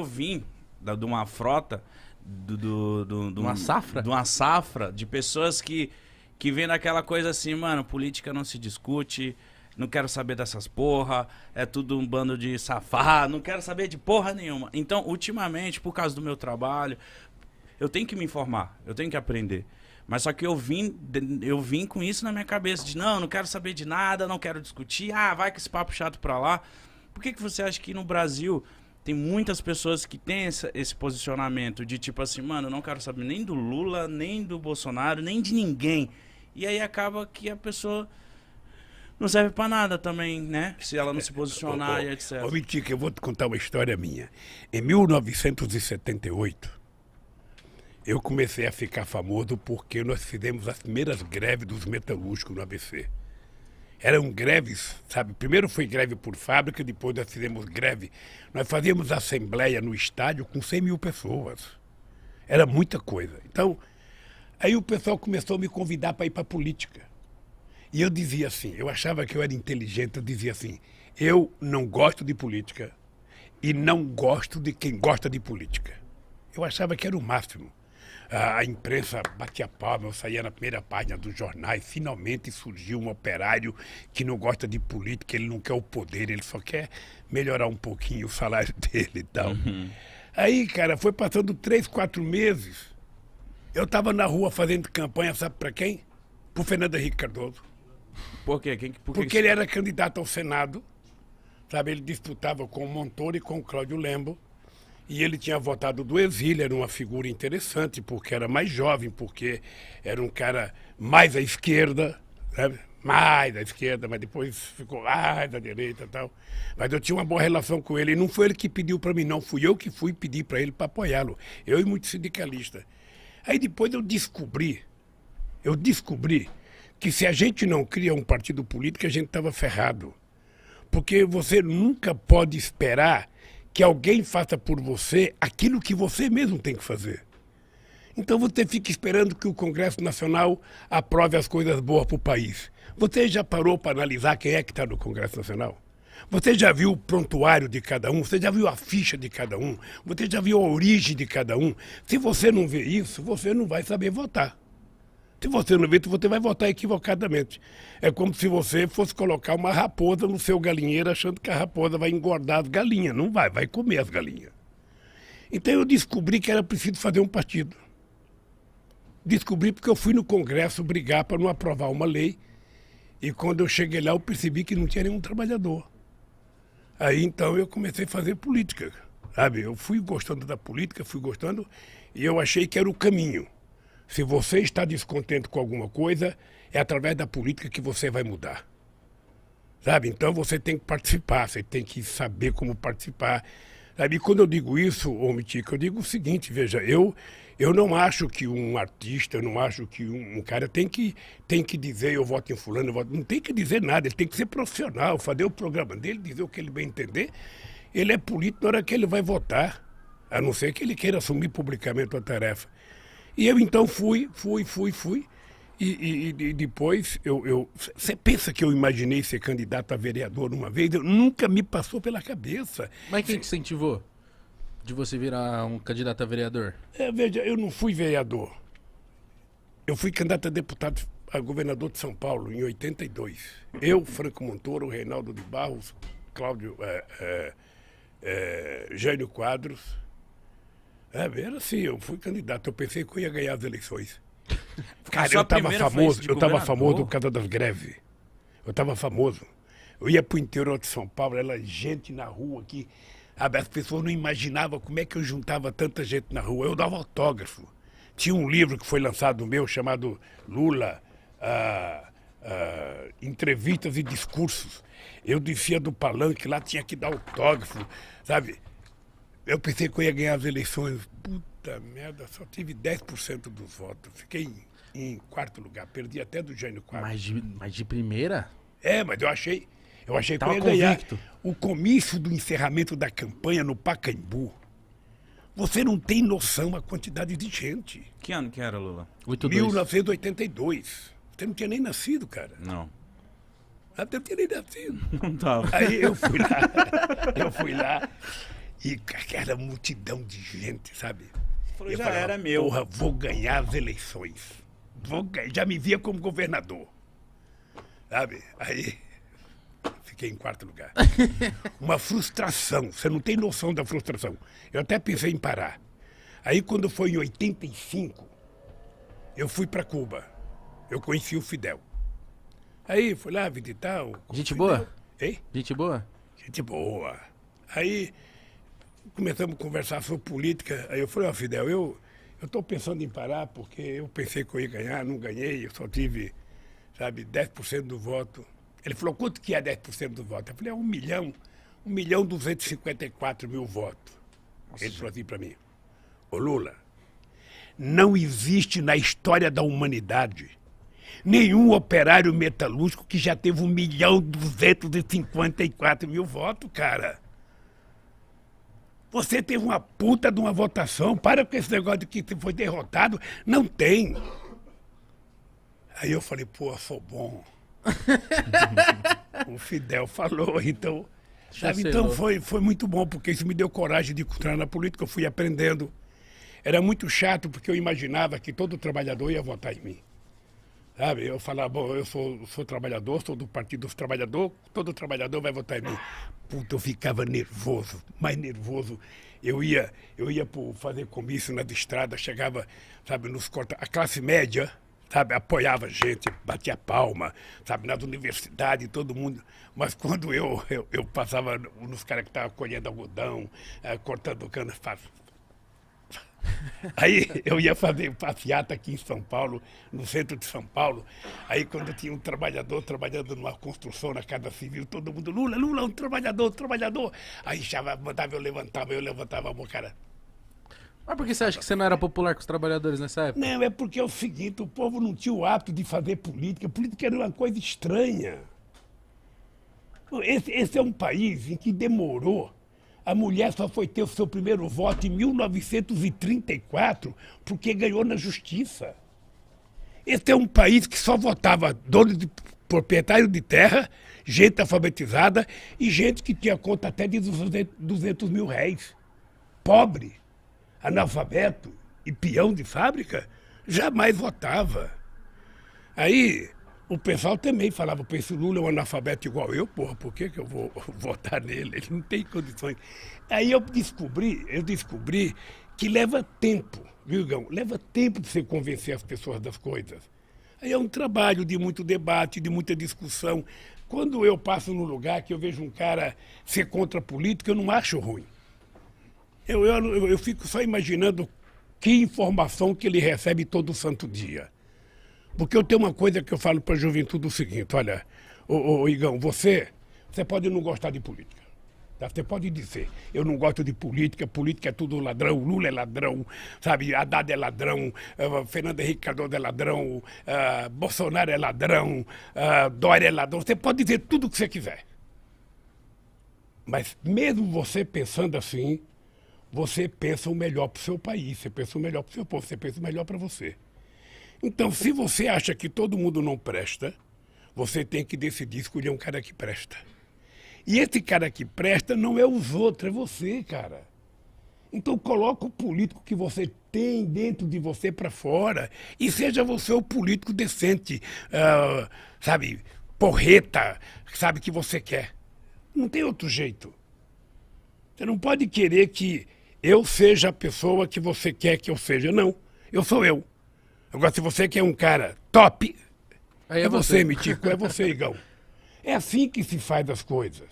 eu vim de uma frota, de Uma safra? De uma safra de pessoas que vem daquela coisa assim, mano, política não se discute, não quero saber dessas porra, é tudo um bando de safado, não quero saber de porra nenhuma. Então, ultimamente, por causa do meu trabalho, eu tenho que me informar, eu tenho que aprender. Mas só que eu vim com isso na minha cabeça, de não quero saber de nada, não quero discutir, vai com esse papo chato pra lá. Por que você acha que no Brasil tem muitas pessoas que têm esse posicionamento de tipo assim, mano, eu não quero saber nem do Lula, nem do Bolsonaro, nem de ninguém. E aí acaba que a pessoa não serve pra nada também, né? Se ela não se posicionar e etc. Ô, Mitica, eu vou te contar uma história minha. Em 1978, eu comecei a ficar famoso porque nós fizemos as primeiras greves dos metalúrgicos no ABC. Eram greves, sabe? Primeiro foi greve por fábrica, depois nós fizemos greve. Nós fazíamos assembleia no estádio com 100 mil pessoas. Era muita coisa. Então, aí o pessoal começou a me convidar para ir para a política. E eu dizia assim, eu achava que eu era inteligente, eu dizia assim, eu não gosto de política e não gosto de quem gosta de política. Eu achava que era o máximo. A imprensa batia palma, eu saía na primeira página dos jornais, finalmente surgiu um operário que não gosta de política, ele não quer o poder, ele só quer melhorar um pouquinho o salário dele e tal. Aí, cara, foi passando 3, 4 meses, eu estava na rua fazendo campanha, sabe para quem? Pro Fernando Henrique Cardoso. Por quê? Porque ele era candidato ao Senado, sabe? Ele disputava com o Montoro e com o Cláudio Lembo. E ele tinha votado do exílio, era uma figura interessante, porque era mais jovem, porque era um cara mais à esquerda, sabe? Mais à esquerda, mas depois ficou mais à direita e tal. Mas eu tinha uma boa relação com ele, e não foi ele que pediu para mim, não. Fui eu que fui pedir para ele para apoiá-lo. Eu e muitos sindicalistas. Aí depois eu descobri que se a gente não cria um partido político, a gente estava ferrado. Porque você nunca pode esperar que alguém faça por você aquilo que você mesmo tem que fazer. Então você fica esperando que o Congresso Nacional aprove as coisas boas para o país. Você já parou para analisar quem é que está no Congresso Nacional? Você já viu o prontuário de cada um? Você já viu a ficha de cada um? Você já viu a origem de cada um? Se você não vê isso, você não vai saber votar. Se você não vê, você vai votar equivocadamente. É como se você fosse colocar uma raposa no seu galinheiro achando que a raposa vai engordar as galinhas. Não vai, vai comer as galinhas. Então eu descobri que era preciso fazer um partido. Descobri porque eu fui no Congresso brigar para não aprovar uma lei. E quando eu cheguei lá, eu percebi que não tinha nenhum trabalhador. Aí então eu comecei a fazer política, sabe? Eu fui gostando da política, e eu achei que era o caminho. Se você está descontente com alguma coisa, é através da política que você vai mudar. Sabe? Então você tem que participar, você tem que saber como participar. Sabe? E quando eu digo isso, ô Mitica, eu digo o seguinte, veja, eu não acho que um artista, eu não acho que um cara tem que dizer eu voto em fulano, não tem que dizer nada, ele tem que ser profissional, fazer o programa dele, dizer o que ele bem entender. Ele é político na hora que ele vai votar, a não ser que ele queira assumir publicamente a tarefa. E eu então fui. E depois, você pensa que eu imaginei ser candidato a vereador uma vez? Nunca me passou pela cabeça. Mas quem te incentivou de você virar um candidato a vereador? Veja, eu não fui vereador. Eu fui candidato a deputado a governador de São Paulo em 82. Eu, Franco Montoro, Reinaldo de Barros, Cláudio, Jânio Quadros. Era assim, eu fui candidato, eu pensei que eu ia ganhar as eleições. Cara, eu estava famoso por causa das greves. Eu estava famoso. Eu ia pro interior de São Paulo, era gente na rua aqui. As pessoas não imaginavam como é que eu juntava tanta gente na rua. Eu dava autógrafo. Tinha um livro que foi lançado meu chamado Lula, Entrevistas e Discursos. Eu descia do palanque, lá tinha que dar autógrafo, sabe? Eu pensei que eu ia ganhar as eleições. Puta merda, só tive 10% dos votos. Fiquei em quarto lugar, perdi até do Jânio Quadros. Mas de primeira? Mas eu achei que eu ia ganhar. O comício do encerramento da campanha no Pacaembu. Você não tem noção a quantidade de gente. Que ano que era, Lula? 1982. Você não tinha nem nascido, cara. Não. Até não tinha nem nascido. Não tava. Aí eu fui lá. E aquela multidão de gente, sabe? Falou, Eu já falava, era meu. porra, vou ganhar as eleições. Já me via como governador. Sabe? Aí fiquei em quarto lugar. Uma frustração. Você não tem noção da frustração. Eu até pensei em parar. Aí quando foi em 85, eu fui para Cuba. Eu conheci o Fidel. Aí fui lá visitar o Gente Fidel. boa? Hein? Gente boa? Gente boa. Aí começamos a conversar sobre política. Aí eu falei, ó, Fidel, eu estou pensando em parar porque eu pensei que eu ia ganhar, não ganhei, eu só tive, sabe, 10% do voto. Ele falou, quanto que é 10% do voto? Eu falei, é 1.254.000 votos. Ele falou assim para mim, ô Lula, não existe na história da humanidade nenhum operário metalúrgico que já teve 1.254.000 votos, cara. Você teve uma puta de uma votação. Para com esse negócio de que você foi derrotado. Não tem. Aí eu falei, pô, eu sou bom. O Fidel falou, então... Sabe, então foi muito bom, porque isso me deu coragem de entrar na política. Eu fui aprendendo. Era muito chato, porque eu imaginava que todo trabalhador ia votar em mim. Sabe, eu falava, bom, eu sou trabalhador, sou do Partido dos Trabalhadores, todo trabalhador vai votar em mim. Puta, eu ficava nervoso, mais nervoso. Eu ia fazer comício nas estradas, chegava, sabe, nos corta. A classe média, sabe, apoiava a gente, batia palma, sabe, nas universidades, todo mundo. Mas quando eu passava nos caras que estavam colhendo algodão, cortando cana, aí eu ia fazer passeata aqui em São Paulo, no centro de São Paulo. Aí quando tinha um trabalhador trabalhando numa construção na Casa Civil, todo mundo, Lula, Lula, um trabalhador. Aí já mandava, eu levantava a mão, cara. Mas por que você acha que você não era popular com os trabalhadores nessa época? Não, é porque é o seguinte, o povo não tinha o hábito de fazer política. Política era uma coisa estranha. Esse é um país em que demorou. A mulher só foi ter o seu primeiro voto em 1934, porque ganhou na justiça. Esse é um país que só votava dono de proprietário de terra, gente alfabetizada e gente que tinha conta até de 200 mil réis. Pobre, analfabeto e peão de fábrica, jamais votava. Aí o pessoal também falava, pô, esse Lula é um analfabeto igual eu, porra, por que eu vou votar nele? Ele não tem condições. Aí eu descobri que leva tempo, viu, Gão? Leva tempo para você convencer as pessoas das coisas. Aí é um trabalho de muito debate, de muita discussão. Quando eu passo num lugar que eu vejo um cara ser contra a política, eu não acho ruim. Eu fico só imaginando que informação que ele recebe todo santo dia. Porque eu tenho uma coisa que eu falo para a juventude o seguinte, olha, ô Igão, você pode não gostar de política. Tá? Você pode dizer, eu não gosto de política, política é tudo ladrão, Lula é ladrão, sabe, Haddad é ladrão, Fernando Henrique Cardoso é ladrão, Bolsonaro é ladrão, Dória é ladrão. Você pode dizer tudo o que você quiser. Mas mesmo você pensando assim, você pensa o melhor para o seu país, você pensa o melhor para o seu povo, você pensa o melhor para você. Então, se você acha que todo mundo não presta, você tem que decidir escolher um cara que presta. E esse cara que presta não é os outros, é você, cara. Então, coloca o político que você tem dentro de você para fora e seja você o político decente, sabe, porreta, sabe, que você quer. Não tem outro jeito. Você não pode querer que eu seja a pessoa que você quer que eu seja. Não, eu sou eu. Agora, se você quer um cara top, é você, Mitico, é você, Igão. É assim que se faz as coisas.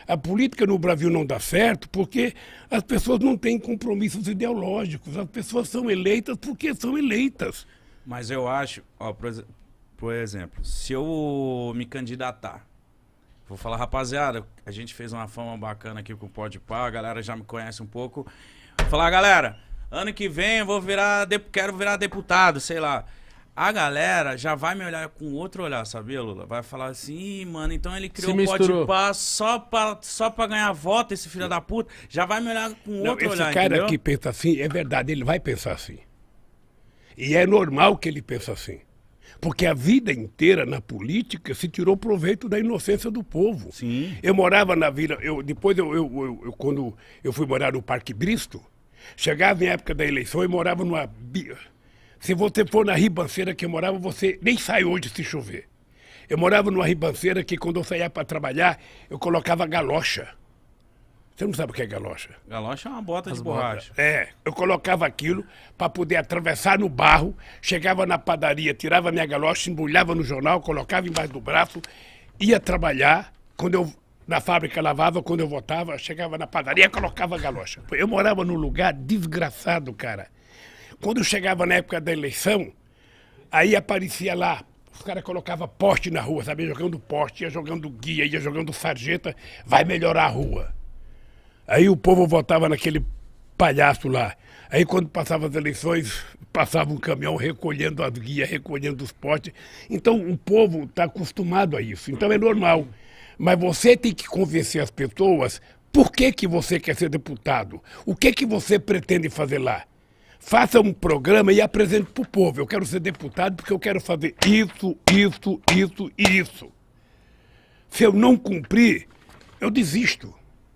A política no Brasil não dá certo porque as pessoas não têm compromissos ideológicos. As pessoas são eleitas porque são eleitas. Mas eu acho, ó, por exemplo, se eu me candidatar, vou falar, rapaziada, a gente fez uma fama bacana aqui com o Podpah, a galera já me conhece um pouco. Vou falar, galera, ano que vem eu quero virar deputado, sei lá. A galera já vai me olhar com outro olhar, sabia, Lula? Vai falar assim, ih, mano, então ele criou o Podpah só pra ganhar voto, esse filho da puta. Já vai me olhar com outro olhar, esse cara entendeu? que pensa assim, é verdade, ele vai pensar assim. E é normal que ele pense assim. Porque a vida inteira na política se tirou proveito da inocência do povo. Sim. Eu morava na vila, quando eu fui morar no Parque Bristo, chegava em época da eleição, eu morava numa... Se você for na ribanceira que eu morava, você nem sai hoje se chover. Eu morava numa ribanceira que quando eu saía para trabalhar, eu colocava galocha. Você não sabe o que é galocha? Galocha é uma bota de borracha. Eu colocava aquilo para poder atravessar no barro, chegava na padaria, tirava minha galocha, embrulhava no jornal, colocava embaixo do braço, ia trabalhar, na fábrica lavava, quando eu voltava, chegava na padaria, colocava a galocha. Eu morava num lugar desgraçado, cara. Quando eu chegava na época da eleição, aí aparecia lá, os caras colocavam poste na rua, sabe? Jogando poste, ia jogando guia, ia jogando sarjeta, vai melhorar a rua. Aí o povo votava naquele palhaço lá. Aí quando passavam as eleições, passava um caminhão recolhendo as guias, recolhendo os postes. Então o povo está acostumado a isso, então é normal. Mas você tem que convencer as pessoas por que você quer ser deputado. O que você pretende fazer lá. Faça um programa e apresente para o povo. Eu quero ser deputado porque eu quero fazer isso, isso, isso e isso. Se eu não cumprir, eu desisto.